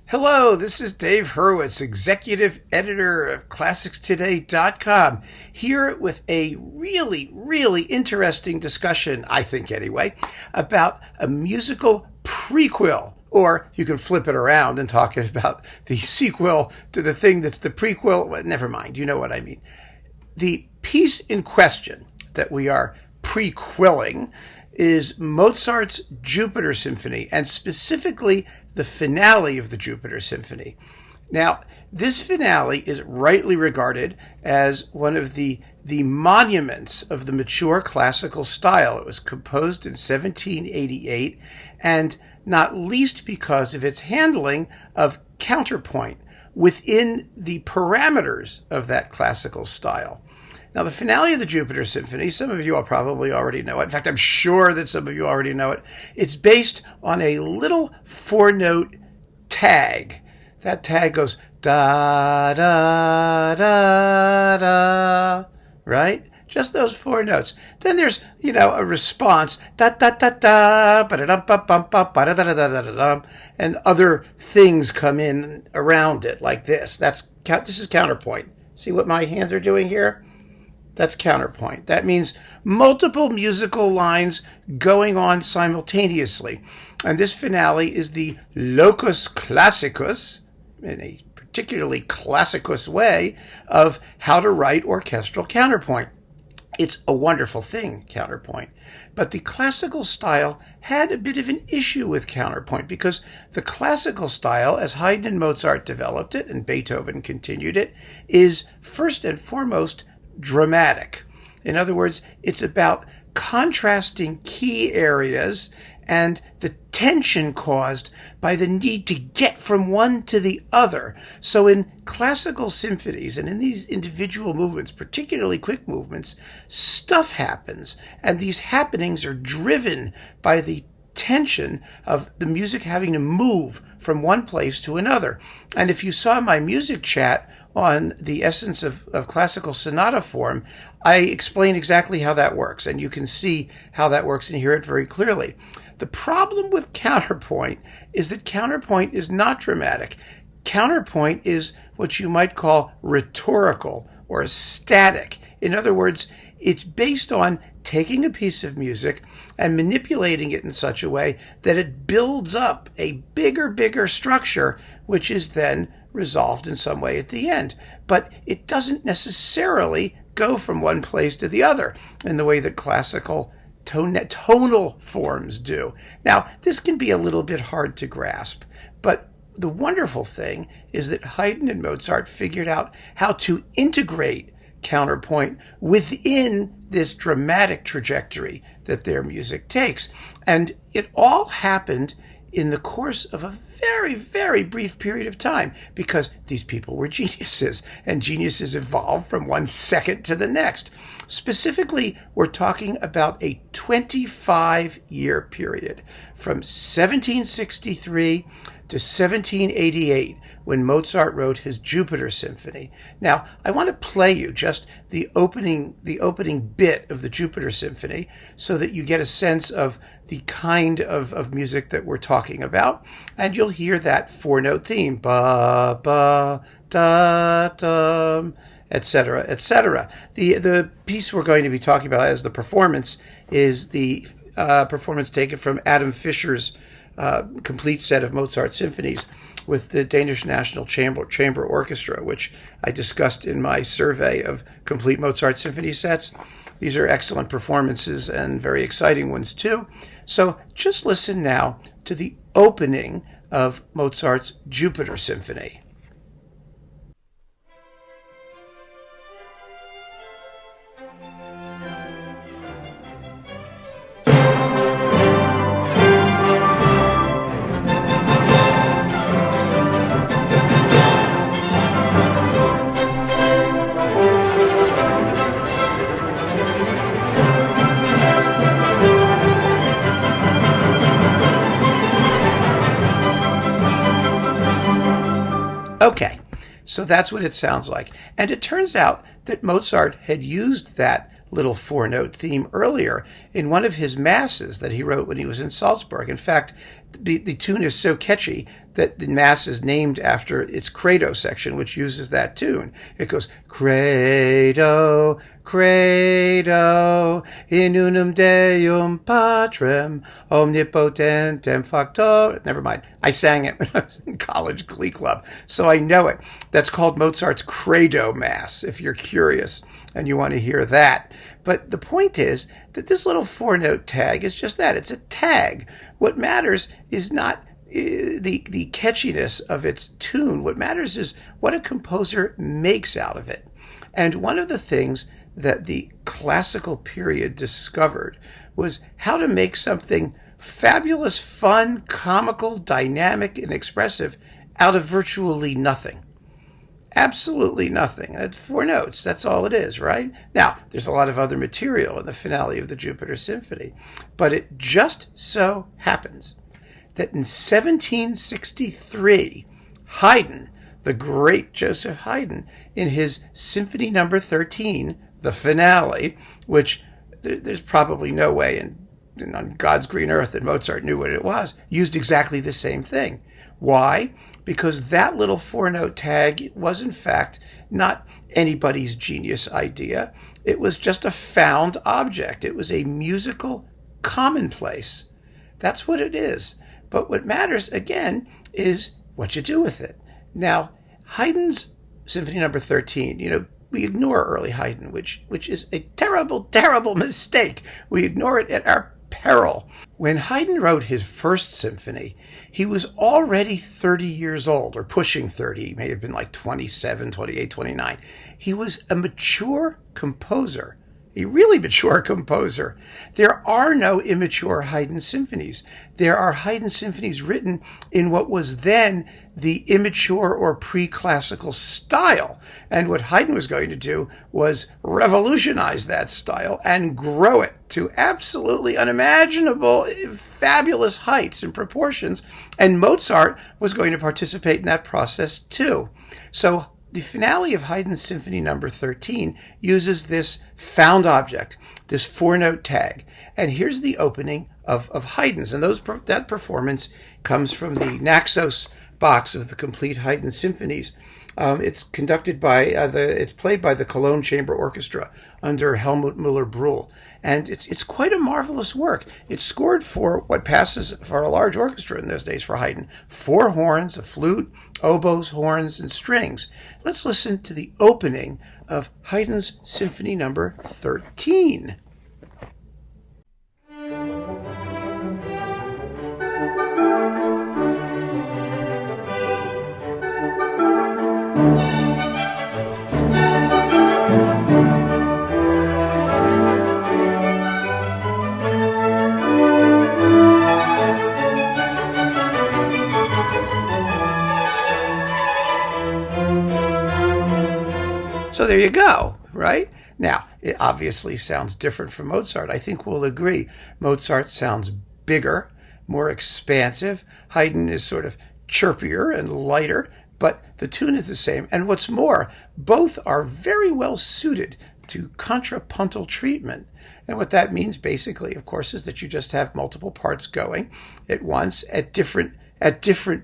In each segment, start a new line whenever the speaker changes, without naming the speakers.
Hello, this is Dave Hurwitz, executive editor of ClassicsToday.com, here with a really interesting discussion, I think anyway, about a musical prequel. Or you can flip it around and talk about the sequel to the thing that's the prequel. Well, never mind, you know what I mean. The piece in question that we are prequeling is Mozart's Jupiter Symphony, and specifically the finale of the Jupiter Symphony. Now, this finale is rightly regarded as one of the monuments of the mature classical style. It was composed in 1788, and not least because of its handling of counterpoint within the parameters of that classical style. Now, the finale of the Jupiter Symphony, some of you all probably already know it. In fact, I'm sure that some of you already know it. It's based on a little four-note tag. That tag goes da, da, da, da, right? Just those four notes. Then there's, a response, da, da, da, da, ba-da-dum-ba-bum-ba, ba-da-da-da-da-da-dum, and other things come in around it like this. This is counterpoint. See what my hands are doing here? That's counterpoint. That means multiple musical lines going on simultaneously. And this finale is the locus classicus, in a particularly classicus way, of how to write orchestral counterpoint. It's a wonderful thing, counterpoint. But the classical style had a bit of an issue with counterpoint because the classical style, as Haydn and Mozart developed it and Beethoven continued it, is first and foremost dramatic. In other words, it's about contrasting key areas and the tension caused by the need to get from one to the other. So in classical symphonies and in these individual movements, particularly quick movements, stuff happens, and these happenings are driven by the tension of the music having to move from one place to another. And if you saw my music chat on the essence of classical sonata form, I explain exactly how that works, and you can see how that works and hear it very clearly. The problem with counterpoint is that counterpoint is not dramatic. Counterpoint is what you might call rhetorical or static. In other words, it's based on taking a piece of music and manipulating it in such a way that it builds up a bigger structure, which is then resolved in some way at the end. But it doesn't necessarily go from one place to the other in the way that classical tonal forms do. Now, this can be a little bit hard to grasp, but the wonderful thing is that Haydn and Mozart figured out how to integrate counterpoint within this dramatic trajectory that their music takes. And it all happened in the course of a very brief period of time because these people were geniuses, and geniuses evolve from one second to the next. Specifically, we're talking about a 25-year period from 1763 to 1788 when Mozart wrote his Jupiter Symphony. Now, I want to play you just the opening bit of the Jupiter Symphony so that you get a sense of the kind of music that we're talking about, and you'll hear that four-note theme, ba, ba, da, da, etc., etc. The piece we're going to be talking about as the performance is the performance taken from Adam Fischer's complete set of Mozart symphonies with the Danish National Chamber Orchestra, which I discussed in my survey of complete Mozart symphony sets. These are excellent performances and very exciting ones too. So just listen now to the opening of Mozart's Jupiter Symphony. Okay, so that's what it sounds like. And it turns out that Mozart had used that little four-note theme earlier in one of his masses that he wrote when he was in Salzburg. In fact, the tune is so catchy that the Mass is named after its credo section, which uses that tune. It goes, credo, credo, in unum Deum Patrem, omnipotentem factor. Never mind. I sang it when I was in college glee club, so I know it. That's called Mozart's Credo Mass, if you're curious and you want to hear that. But the point is that this little 4-note tag is just that. It's a tag. What matters is not the catchiness of its tune. What matters is what a composer makes out of it. And one of the things that the classical period discovered was how to make something fabulous, fun, comical, dynamic, and expressive out of virtually nothing. Absolutely nothing. That's 4 notes. That's all it is, right? Now, there's a lot of other material in the finale of the Jupiter Symphony, but it just so happens that in 1763, Haydn, the great Joseph Haydn, in his Symphony No. 13, the finale, which there's probably no way on God's green earth that Mozart knew what it was, used exactly the same thing. Why? Because that little 4-note tag was, in fact, not anybody's genius idea. It was just a found object. It was a musical commonplace. That's what it is. But what matters, again, is what you do with it. Now, Haydn's Symphony No. 13, we ignore early Haydn, which is a terrible, terrible mistake. We ignore it at our peril. When Haydn wrote his first symphony, he was already 30 years old, or pushing 30. He may have been like 27, 28, 29. He was a mature composer, a really mature composer. There are no immature Haydn symphonies. There are Haydn symphonies written in what was then the immature or pre-classical style. And what Haydn was going to do was revolutionize that style and grow it to absolutely unimaginable, fabulous heights and proportions. And Mozart was going to participate in that process too. So the finale of Haydn's Symphony No. 13 uses this found object, this 4-note tag. And here's the opening of Haydn's. And that performance comes from the Naxos box of the complete Haydn symphonies. It's conducted by it's played by the Cologne Chamber Orchestra under Helmut Müller-Brühl, and it's quite a marvelous work. It's scored for what passes for a large orchestra in those days for Haydn: 4 horns, a flute, oboes, horns, and strings. Let's listen to the opening of Haydn's Symphony No. 13. So there you go, right? Now, it obviously sounds different from Mozart. I think we'll agree. Mozart sounds bigger, more expansive. Haydn is sort of chirpier and lighter, but the tune is the same. And what's more, both are very well suited to contrapuntal treatment. And what that means basically, of course, is that you just have multiple parts going at once at different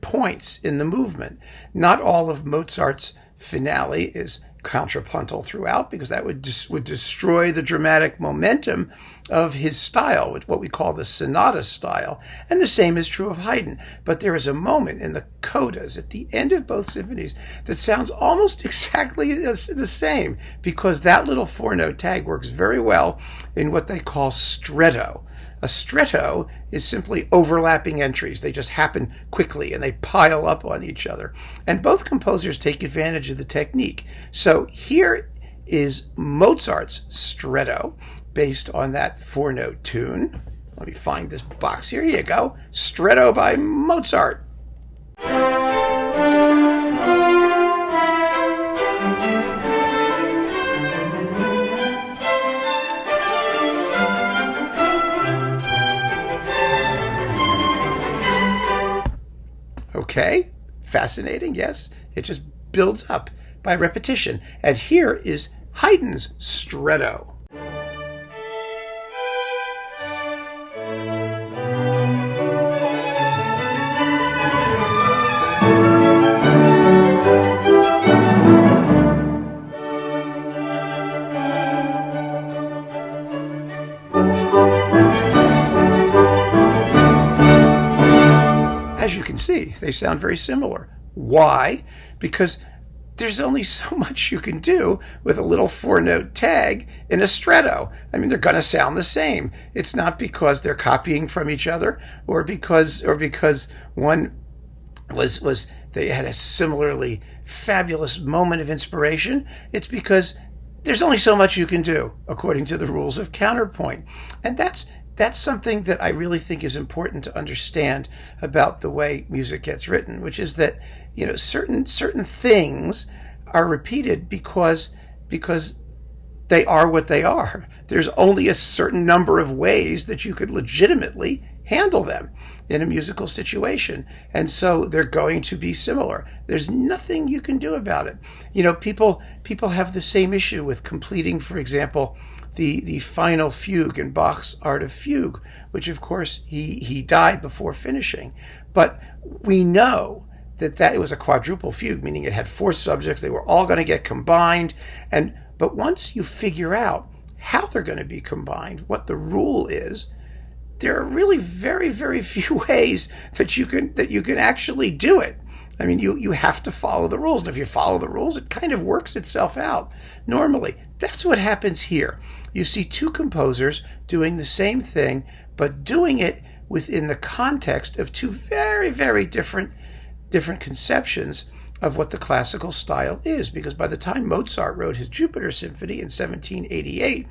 points in the movement. Not all of Mozart's finale is contrapuntal throughout, because that would destroy the dramatic momentum of his style, what we call the sonata style. And the same is true of Haydn. But there is a moment in the codas at the end of both symphonies that sounds almost exactly the same, because that little 4-note tag works very well in what they call stretto. A stretto is simply overlapping entries. They just happen quickly and they pile up on each other. And both composers take advantage of the technique. So here is Mozart's stretto based on that 4-note tune. Let me find this box here. Here you go. Stretto by Mozart. Okay, fascinating, yes. It just builds up by repetition. And here is Haydn's stretto. They sound very similar. Why? Because there's only so much you can do with a little 4-note tag in a Stretto. I mean, they're going to sound the same. It's not because they're copying from each other or because one was they had a similarly fabulous moment of inspiration. It's because there's only so much you can do according to the rules of counterpoint. And that's something that I really think is important to understand about the way music gets written, which is that, certain things are repeated because they are what they are. There's only a certain number of ways that you could legitimately handle them in a musical situation. And so they're going to be similar. There's nothing you can do about it. People have the same issue with completing, for example, the final fugue in Bach's Art of Fugue, which of course he died before finishing. But we know that it was a quadruple fugue, meaning it had 4 subjects. They were all going to get combined. But once you figure out how they're going to be combined, what the rule is, there are really very, very few ways that you can actually do it. I mean, you have to follow the rules. And if you follow the rules, it kind of works itself out normally. That's what happens here. You see 2 composers doing the same thing, but doing it within the context of 2 very, very different conceptions of what the classical style is. Because by the time Mozart wrote his Jupiter Symphony in 1788,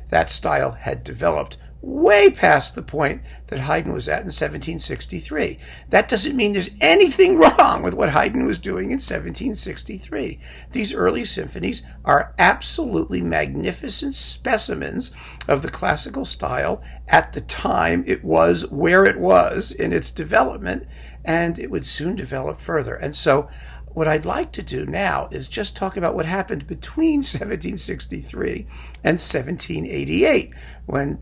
that style had developed way past the point that Haydn was at in 1763. That doesn't mean there's anything wrong with what Haydn was doing in 1763. These early symphonies are absolutely magnificent specimens of the classical style at the time it was where it was in its development, and it would soon develop further. And so what I'd like to do now is just talk about what happened between 1763 and 1788 when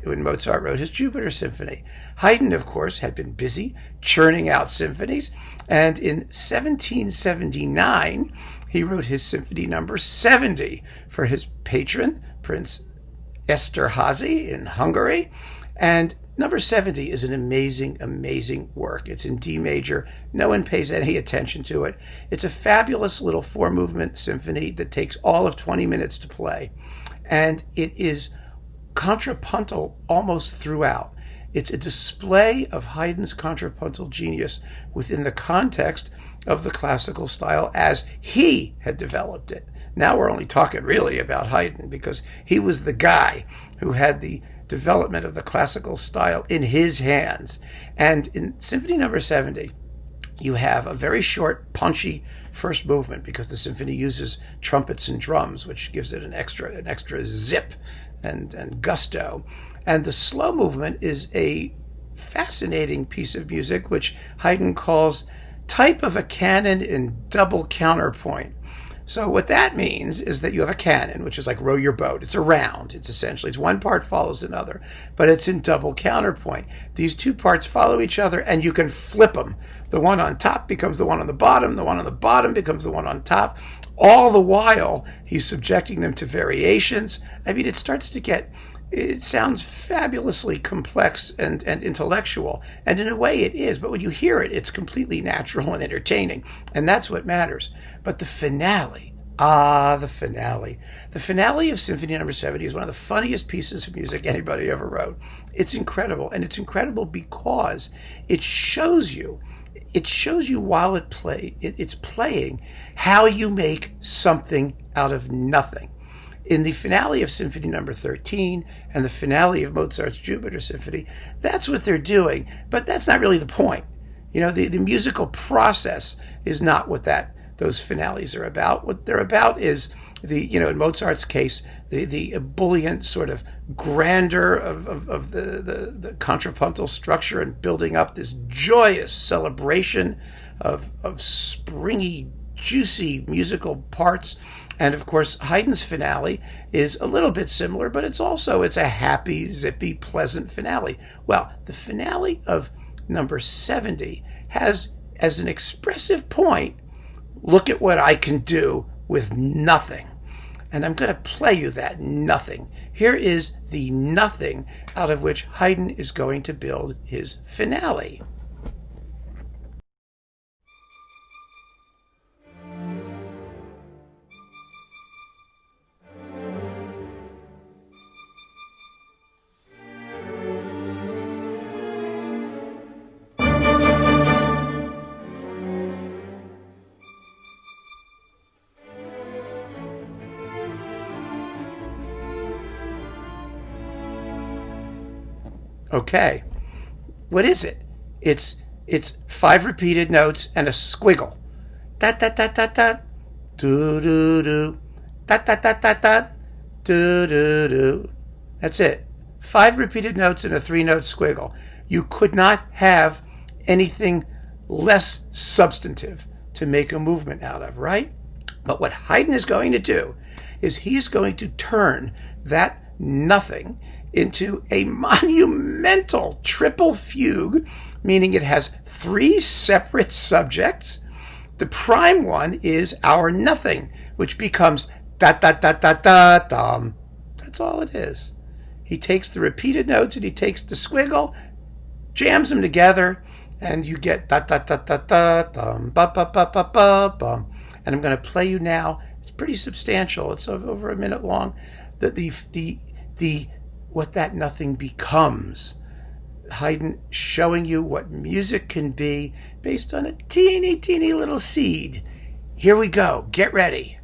Mozart wrote his Jupiter Symphony. Haydn, of course, had been busy churning out symphonies, and in 1779 he wrote his Symphony No. 70 for his patron, Prince Esterházy in Hungary. And Number 70 is an amazing, amazing work. It's in D major. No one pays any attention to it. It's a fabulous little 4-movement symphony that takes all of 20 minutes to play. And it is contrapuntal almost throughout. It's a display of Haydn's contrapuntal genius within the context of the classical style as he had developed it. Now we're only talking really about Haydn because he was the guy who had the development of the classical style in his hands. And in Symphony No. 70, you have a very short, punchy first movement because the symphony uses trumpets and drums, which gives it an extra zip and gusto. And the slow movement is a fascinating piece of music, which Haydn calls type of a canon in double counterpoint. So what that means is that you have a canon, which is like row your boat. It's a round. It's one part follows another, but it's in double counterpoint. These 2 parts follow each other, and you can flip them. The one on top becomes the one on the bottom. The one on the bottom becomes the one on top. All the while, he's subjecting them to variations. I mean, it sounds fabulously complex and intellectual. And in a way it is, but when you hear it, it's completely natural and entertaining. And that's what matters. But the finale, the finale. The finale of Symphony No. 70 is one of the funniest pieces of music anybody ever wrote. It's incredible. And it's incredible because it shows you while it's playing how you make something out of nothing. In the finale of Symphony No. 13 and the finale of Mozart's Jupiter Symphony, that's what they're doing, but that's not really the point. The musical process is not what those finales are about. What they're about is in Mozart's case, the ebullient sort of grandeur of the contrapuntal structure and building up this joyous celebration of springy, juicy musical parts. And of course, Haydn's finale is a little bit similar, but it's a happy, zippy, pleasant finale. Well, the finale of No. 70 has, as an expressive point, look at what I can do with nothing. And I'm going to play you that nothing. Here is the nothing out of which Haydn is going to build his finale. Okay. What is it? It's 5 repeated notes and a squiggle. Da da da da da. Do do do. Da da da da da. Do do do. That's it. 5 repeated notes and a 3-note squiggle. You could not have anything less substantive to make a movement out of, right? But what Haydn is going to do is he's going to turn that nothing into a monumental triple fugue, meaning it has 3 separate subjects. The prime one is our nothing, which becomes da da da da da dum. That's all it is. He takes the repeated notes and he takes the squiggle, jams them together, and you get da da da da da dum ba ba ba ba ba bum. And I'm going to play you now. It's pretty substantial. It's over a minute long. The what that nothing becomes. Haydn showing you what music can be based on a teeny, teeny little seed. Here we go. Get ready.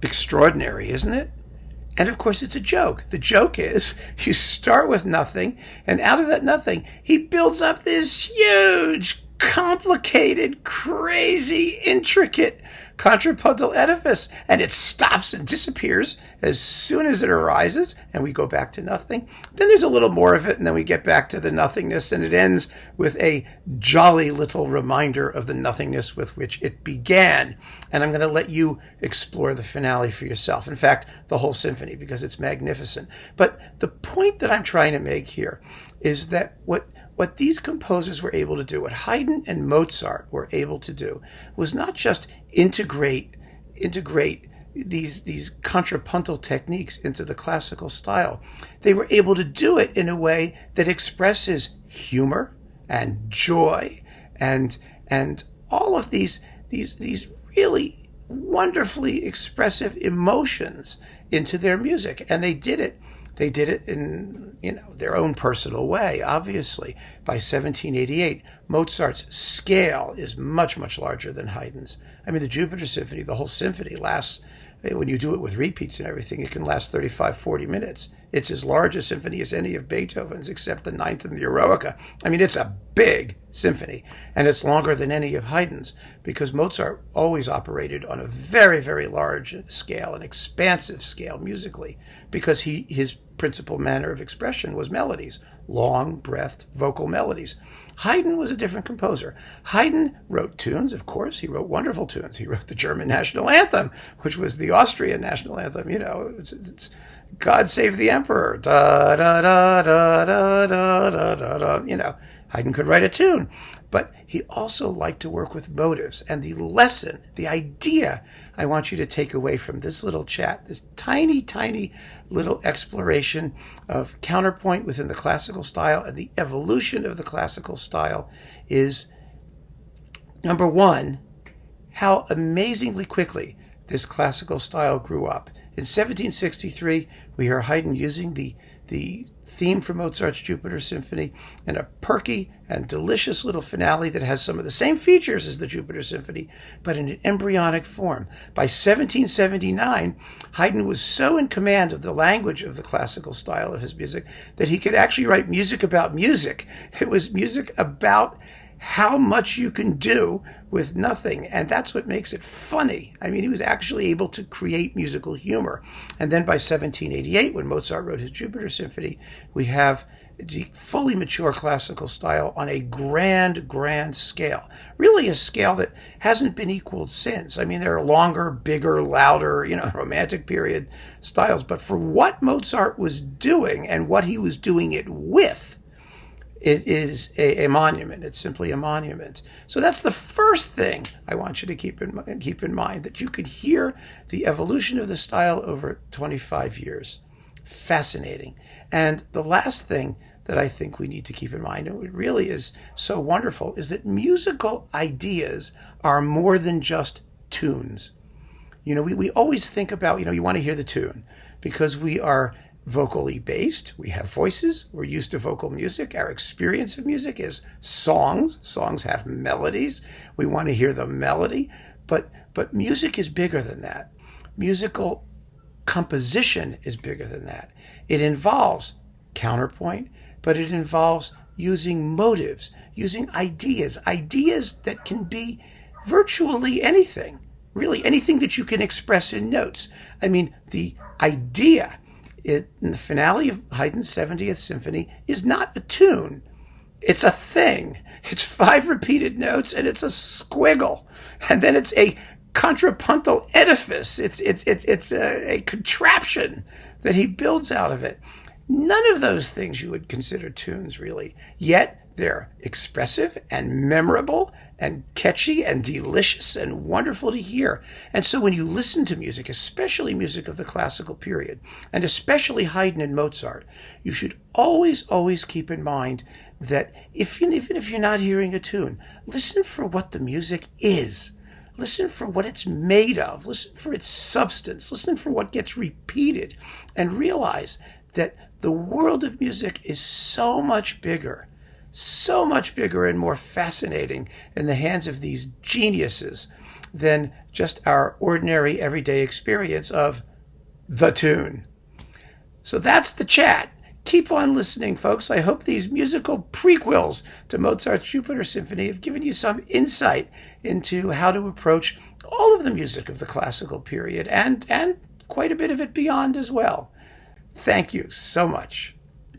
Extraordinary, isn't it? And of course, it's a joke. The joke is you start with nothing, and out of that nothing, he builds up this huge, complicated, crazy, intricate contrapuntal edifice, and it stops and disappears as soon as it arises, and we go back to nothing. Then there's a little more of it, and then we get back to the nothingness, and it ends with a jolly little reminder of the nothingness with which it began. And I'm going to let you explore the finale for yourself. In fact, the whole symphony, because it's magnificent. But the point that I'm trying to make here is that what these composers were able to do, what Haydn and Mozart were able to do, was not just integrate these contrapuntal techniques into the classical style. They were able to do it in a way that expresses humor and joy and all of these really wonderfully expressive emotions into their music. And they did it in their own personal way. Obviously, by 1788, Mozart's scale is much, much larger than Haydn's. I mean, the Jupiter Symphony, the whole symphony lasts, when you do it with repeats and everything, it can last 35, 40 minutes. It's as large a symphony as any of Beethoven's, except the Ninth and the Eroica. I mean, it's a big symphony, and it's longer than any of Haydn's, because Mozart always operated on a very, very large scale, an expansive scale musically, because his principal manner of expression was melodies, long-breathed vocal melodies. Haydn was a different composer. Haydn wrote tunes, of course. He wrote wonderful tunes. He wrote the German national anthem, which was the Austrian national anthem. It's God Save the Emperor. Da da da da da da da da da. Haydn could write a tune, but he also liked to work with motives. And the lesson, the idea I want you to take away from this little chat, this tiny, tiny little exploration of counterpoint within the classical style and the evolution of the classical style is, number one, how amazingly quickly this classical style grew up. In 1763, we hear Haydn using the theme from Mozart's Jupiter Symphony in a perky and delicious little finale that has some of the same features as the Jupiter Symphony, but in an embryonic form. By 1779, Haydn was so in command of the language of the classical style of his music that he could actually write music about music. It was music about how much you can do with nothing. And that's what makes it funny. I mean, he was actually able to create musical humor. And then by 1788, when Mozart wrote his Jupiter Symphony, we have the fully mature classical style on a grand, grand scale. Really a scale that hasn't been equaled since. I mean, there are longer, bigger, louder, Romantic period styles. But for what Mozart was doing and what he was doing it with, it is a monument. It's simply a monument. So that's the first thing I want you to keep in mind, that you could hear the evolution of the style over 25 years. Fascinating. And the last thing that I think we need to keep in mind, and it really is so wonderful, is that musical ideas are more than just tunes. We always think about, you want to hear the tune because we are vocally based. We have voices. We're used to vocal music. Our experience of music is songs. Songs have melodies. We want to hear the melody. But music is bigger than that. Musical composition is bigger than that. It involves counterpoint, but it involves using motives, using ideas that can be virtually anything, really anything that you can express in notes. I mean, the idea in the finale of Haydn's 70th Symphony is not a tune. It's a thing. It's 5 repeated notes and it's a squiggle. And then it's a contrapuntal edifice. It's a contraption that he builds out of it. None of those things you would consider tunes, really. Yet they're expressive and memorable and catchy and delicious and wonderful to hear. And so when you listen to music, especially music of the classical period, and especially Haydn and Mozart, you should always, always keep in mind that even if you're not hearing a tune, listen for what the music is. Listen for what it's made of. Listen for its substance. Listen for what gets repeated. And realize that the world of music is so much bigger and more fascinating in the hands of these geniuses than just our ordinary everyday experience of the tune. So that's the chat. Keep on listening, folks. I hope these musical prequels to Mozart's Jupiter Symphony have given you some insight into how to approach all of the music of the classical period and quite a bit of it beyond as well. Thank you so much.